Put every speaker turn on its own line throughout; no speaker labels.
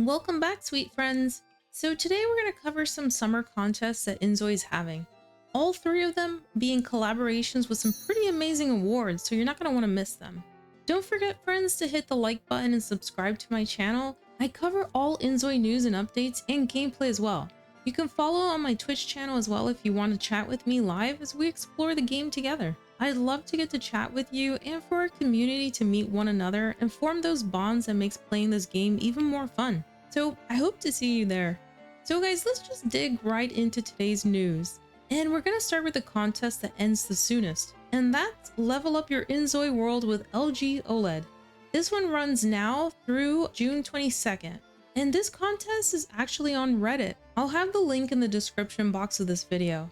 Welcome back, sweet friends! So today we're going to cover some summer contests that inZOI is having. All three of them being collaborations with some pretty amazing awards, so you're not going to want to miss them. Don't forget, friends, to hit the like button and subscribe to my channel. I cover all inZOI news and updates and gameplay as well. You can follow on my Twitch channel as well if you want to chat with me live as we explore the game together. I'd love to get to chat with you and for our community to meet one another and form those bonds that makes playing this game even more fun. So I hope to see you there. So guys, let's just dig right into today's news. And we're going to start with the contest that ends the soonest. And that's level up your inZOI world with LG OLED. This one runs now through June 22nd. And this contest is actually on Reddit. I'll have the link in the description box of this video.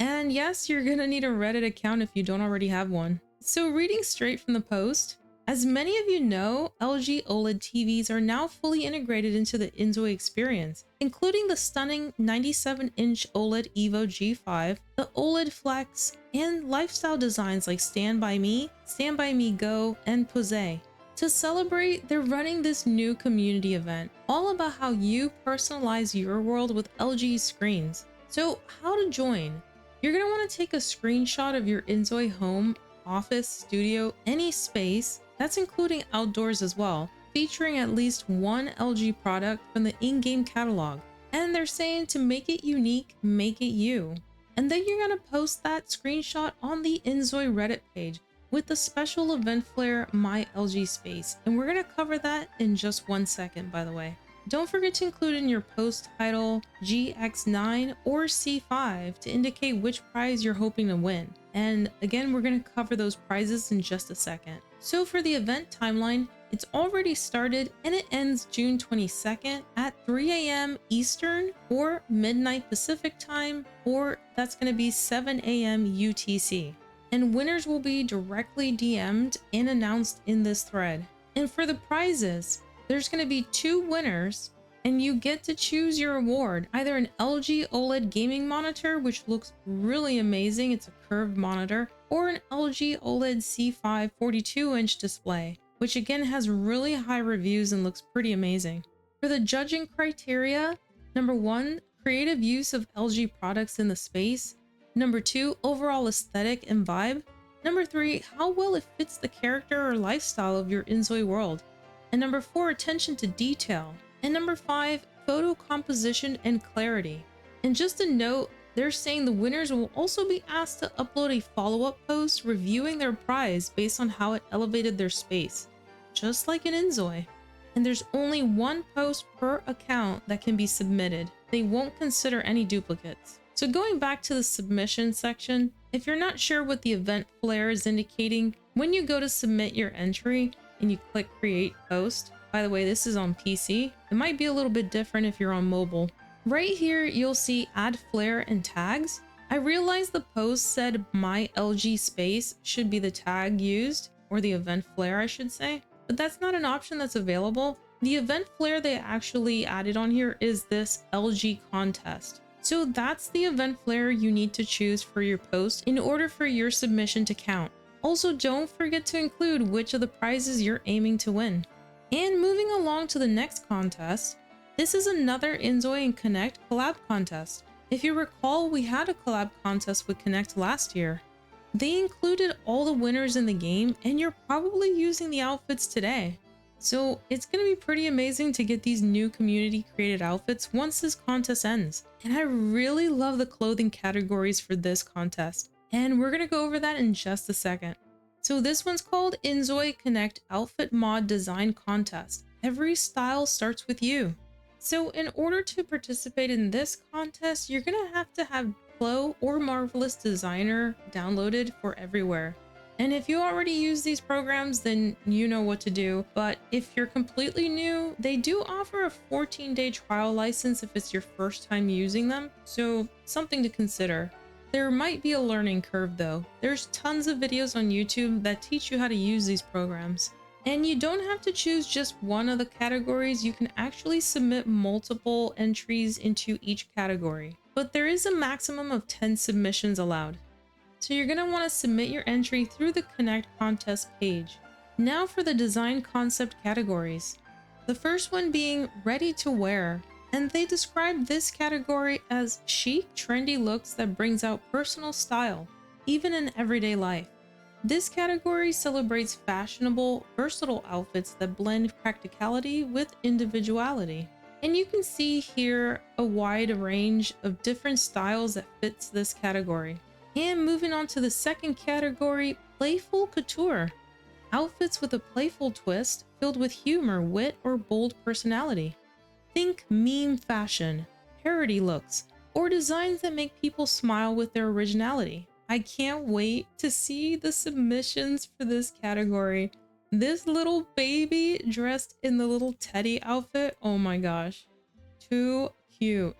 And yes, you're gonna need a Reddit account if you don't already have one. So reading straight from the post, as many of you know, LG OLED TVs are now fully integrated into the inZOI experience, including the stunning 97-inch OLED Evo G5, the OLED Flex, and lifestyle designs like Stand By Me Go, and Pose. To celebrate, they're running this new community event, all about how you personalize your world with LG screens. So how to join? You're going to want to take a screenshot of your inZOI home, office, studio, any space, that's including outdoors as well, featuring at least one LG product from the in-game catalog. And they're saying to make it unique, make it you. And then you're going to post that screenshot on the inZOI Reddit page with the special event flare My LG Space, and we're going to cover that in just 1 second, by the way. Don't forget to include in your post title GX9 or C5 to indicate which prize you're hoping to win. And again, we're going to cover those prizes in just a second. So for the event timeline, it's already started and it ends June 22nd at 3 a.m. Eastern or midnight Pacific time, or that's going to be 7 a.m. UTC. And winners will be directly DM'd and announced in this thread. And for the prizes, there's going to be 2 winners and you get to choose your award, either an LG OLED gaming monitor, which looks really amazing, it's a curved monitor, or an LG OLED C5 42-inch display, which again has really high reviews and looks pretty amazing. For the judging criteria, number 1, creative use of LG products in the space. Number 2, overall aesthetic and vibe. Number 3, how well it fits the character or lifestyle of your inZOI world. And number 4, attention to detail. And number 5, photo composition and clarity. And just a note, they're saying the winners will also be asked to upload a follow-up post reviewing their prize based on how it elevated their space, just like in inZOI. And there's only 1 post per account that can be submitted. They won't consider any duplicates. So going back to the submission section, if you're not sure what the event flare is indicating, when you go to submit your entry and you click create post, by the way, this is on PC, it might be a little bit different if you're on mobile. Right here, you'll see add flare and tags. I realized the post said My LG Space should be the tag used, or the event flare I should say, but that's not an option that's available. The event flare they actually added on here is this LG contest. So that's the event flare you need to choose for your post in order for your submission to count. Also, don't forget to include which of the prizes you're aiming to win. And moving along to the next contest, this is another inZOI and Connect collab contest. If you recall, we had a collab contest with Connect last year. They included all the winners in the game and you're probably using the outfits today. So it's going to be pretty amazing to get these new community created outfits once this contest ends. And I really love the clothing categories for this contest. And we're going to go over that in just a second. So this one's called inZOI Connect Outfit Mod Design Contest. Every style starts with you. So in order to participate in this contest, you're going to have Flow or Marvelous Designer downloaded for everywhere. And if you already use these programs, then you know what to do. But if you're completely new, they do offer a 14-day trial license if it's your first time using them. So something to consider. There might be a learning curve though. There's tons of videos on YouTube that teach you how to use these programs. And you don't have to choose just one of the categories. You can actually submit multiple entries into each category. But there is a maximum of 10 submissions allowed. So you're going to want to submit your entry through the Connect contest page. Now for the design concept categories. The first one being ready to wear, and they describe this category as chic, trendy looks that brings out personal style, even in everyday life. This category celebrates fashionable, versatile outfits that blend practicality with individuality. And you can see here a wide range of different styles that fits this category. And moving on to the second category, playful couture. Outfits with a playful twist filled with humor, wit, or bold personality. Think meme fashion, parody looks, or designs that make people smile with their originality. I can't wait to see the submissions for this category. This little baby dressed in the little teddy outfit, oh my gosh, too cute.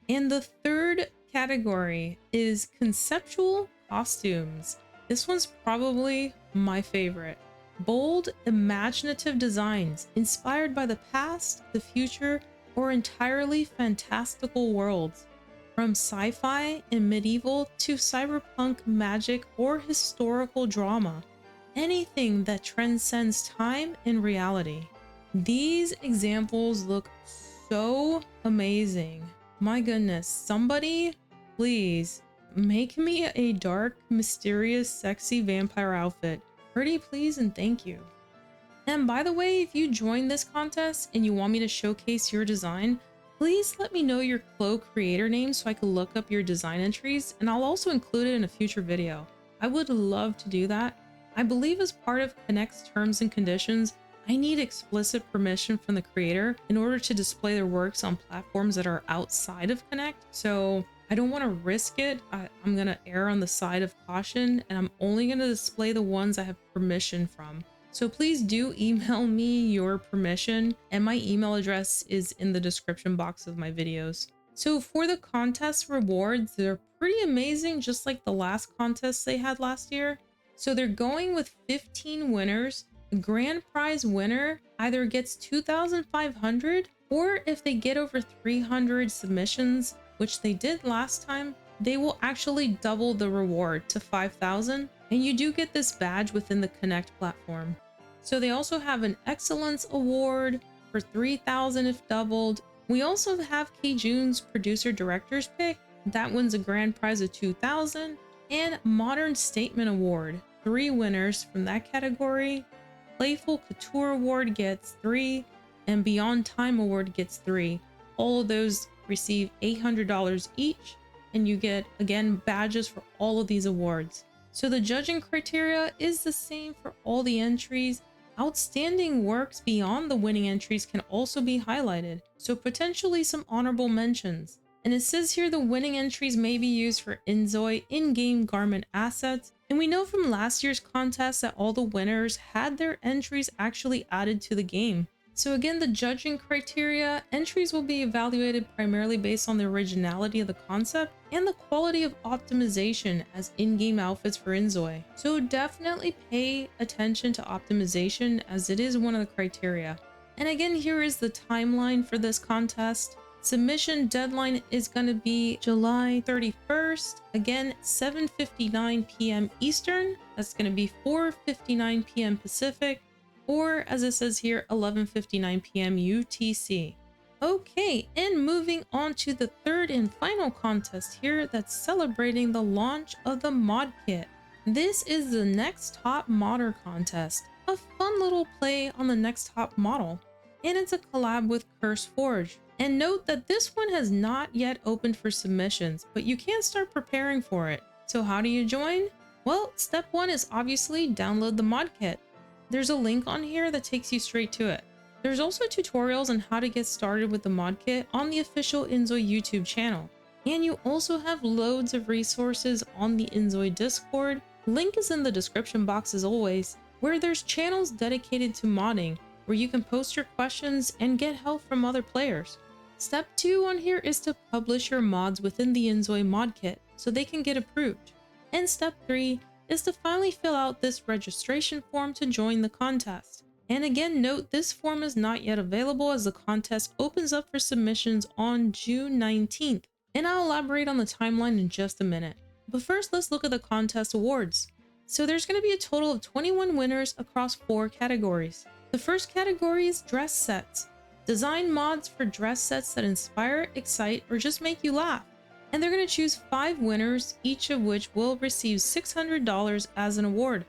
And the third category is conceptual costumes. This one's probably my favorite. Bold, imaginative designs inspired by the past, the future, or entirely fantastical worlds. From sci-fi and medieval to cyberpunk, magic, or historical drama. Anything that transcends time and reality. These examples look so amazing. My goodness, somebody please make me a dark, mysterious, sexy vampire outfit. Pretty please and thank you. And by the way, if you join this contest and you want me to showcase your design, please let me know your Clo creator name so I can look up your design entries, and I'll also include it in a future video. I would love to do that. I believe as part of Connect's terms and conditions, I need explicit permission from the creator in order to display their works on platforms that are outside of Connect. So I don't want to risk it. I'm going to err on the side of caution, and I'm only going to display the ones I have permission from. So please do email me your permission, and my email address is in the description box of my videos. So for the contest rewards, they're pretty amazing, just like the last contest they had last year. So they're going with 15 winners. The grand prize winner either gets 2,500, or if they get over 300 submissions, which they did last time, they will actually double the reward to 5,000, and you do get this badge within the Connect platform. So they also have an Excellence Award for 3,000 if doubled. We also have K-June's Producer Director's Pick. That wins a grand prize of 2,000, and Modern Statement Award. 3 winners from that category. Playful Couture Award gets 3, and Beyond Time Award gets 3. All of those receive $800 each, and you get, again, badges for all of these awards. So the judging criteria is the same for all the entries. Outstanding works beyond the winning entries can also be highlighted, so potentially some honorable mentions. And it says here the winning entries may be used for inZOI in-game garment assets. And we know from last year's contest that all the winners had their entries actually added to the game. So again, the judging criteria, entries will be evaluated primarily based on the originality of the concept and the quality of optimization as in-game outfits for inZOI. So definitely pay attention to optimization as it is one of the criteria. And again, here is the timeline for this contest. Submission deadline is going to be July 31st. Again, 7:59 p.m. Eastern. That's going to be 4:59 p.m. Pacific. Or as it says here, 11:59 p.m. UTC. Okay, and moving on to the third and final contest here that's celebrating the launch of the mod kit. This is the Next Top Modder contest, a fun little play on the Next Top model, and it's a collab with CurseForge. And note that this one has not yet opened for submissions, but you can start preparing for it. So how do you join? Well, step 1 is obviously download the mod kit. There's a link on here that takes you straight to it. There's also tutorials on how to get started with the mod kit on the official inZOI YouTube channel. And you also have loads of resources on the inZOI Discord. Link is in the description box as always, where there's channels dedicated to modding, where you can post your questions and get help from other players. Step 2 on here is to publish your mods within the inZOI mod kit so they can get approved. And step 3 is to finally fill out this registration form to join the contest. And again, note this form is not yet available as the contest opens up for submissions on June 19th. And I'll elaborate on the timeline in just a minute. But first, let's look at the contest awards. So there's going to be a total of 21 winners across 4 categories. The first category is dress sets. Design mods for dress sets that inspire, excite, or just make you laugh. And they're going to choose 5 winners, each of which will receive $600 as an award.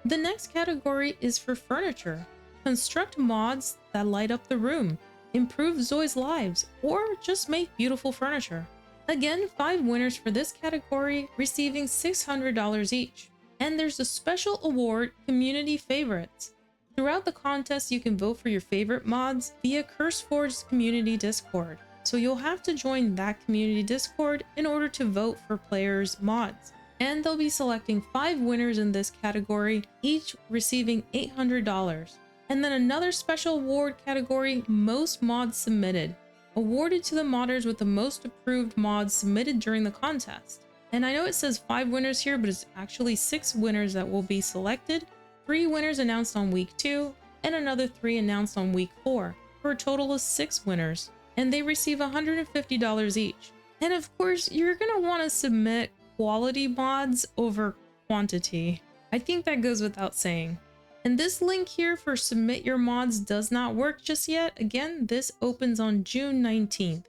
The next category is for furniture. Construct mods that light up the room, improve Zoi's lives, or just make beautiful furniture. Again, 5 winners for this category, receiving $600 each. And there's a special award, Community Favorites. Throughout the contest, you can vote for your favorite mods via CurseForge's community Discord. So you'll have to join that community Discord in order to vote for players' mods. And they'll be selecting 5 winners in this category, each receiving $800. And then another special award category, Most Mods Submitted, awarded to the modders with the most approved mods submitted during the contest. And I know it says 5 winners here, but it's actually 6 winners that will be selected, 3 winners announced on week 2, and another 3 announced on week 4, for a total of 6 winners. And they receive $150 each. And of course, you're going to want to submit quality mods over quantity. I think that goes without saying. And this link here for submit your mods does not work just yet. Again, this opens on June 19th.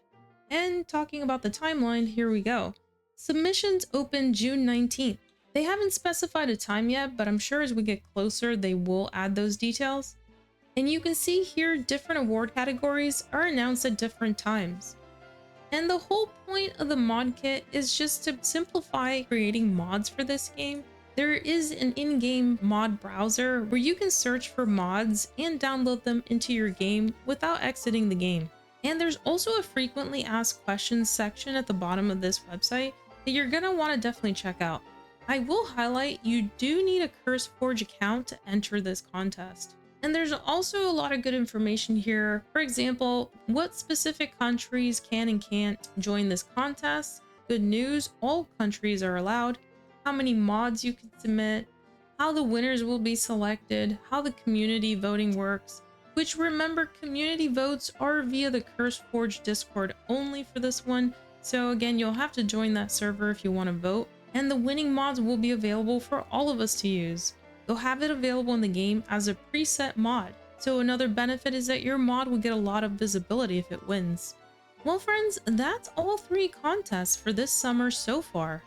And talking about the timeline, here we go. Submissions open June 19th. They haven't specified a time yet, but I'm sure as we get closer, they will add those details. And you can see here different award categories are announced at different times. And the whole point of the mod kit is just to simplify creating mods for this game. There is an in-game mod browser where you can search for mods and download them into your game without exiting the game. And there's also a frequently asked questions section at the bottom of this website that you're going to want to definitely check out. I will highlight you do need a CurseForge account to enter this contest. And there's also a lot of good information here. For example, what specific countries can and can't join this contest. Good news, all countries are allowed. How many mods you can submit, how the winners will be selected, how the community voting works, which remember community votes are via the CurseForge Discord only for this one. So again, you'll have to join that server if you want to vote. And the winning mods will be available for all of us to use. You'll have it available in the game as a preset mod. So another benefit is that your mod will get a lot of visibility if it wins. Well friends, that's all 3 contests for this summer so far.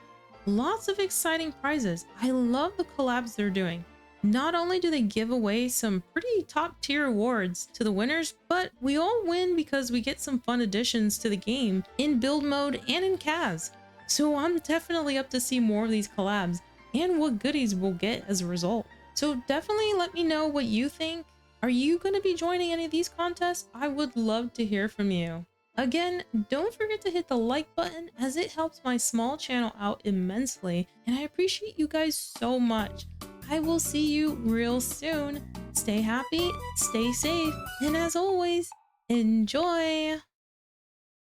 Lots of exciting prizes. I love the collabs they're doing. Not only do they give away some pretty top tier awards to the winners, but we all win because we get some fun additions to the game in build mode and in CAS. So I'm definitely up to see more of these collabs and what goodies we'll get as a result. So definitely let me know what you think. Are you going to be joining any of these contests? I would love to hear from you. Again, don't forget to hit the like button as it helps my small channel out immensely, and I appreciate you guys so much. I will see you real soon. Stay happy, stay safe, and as always, enjoy!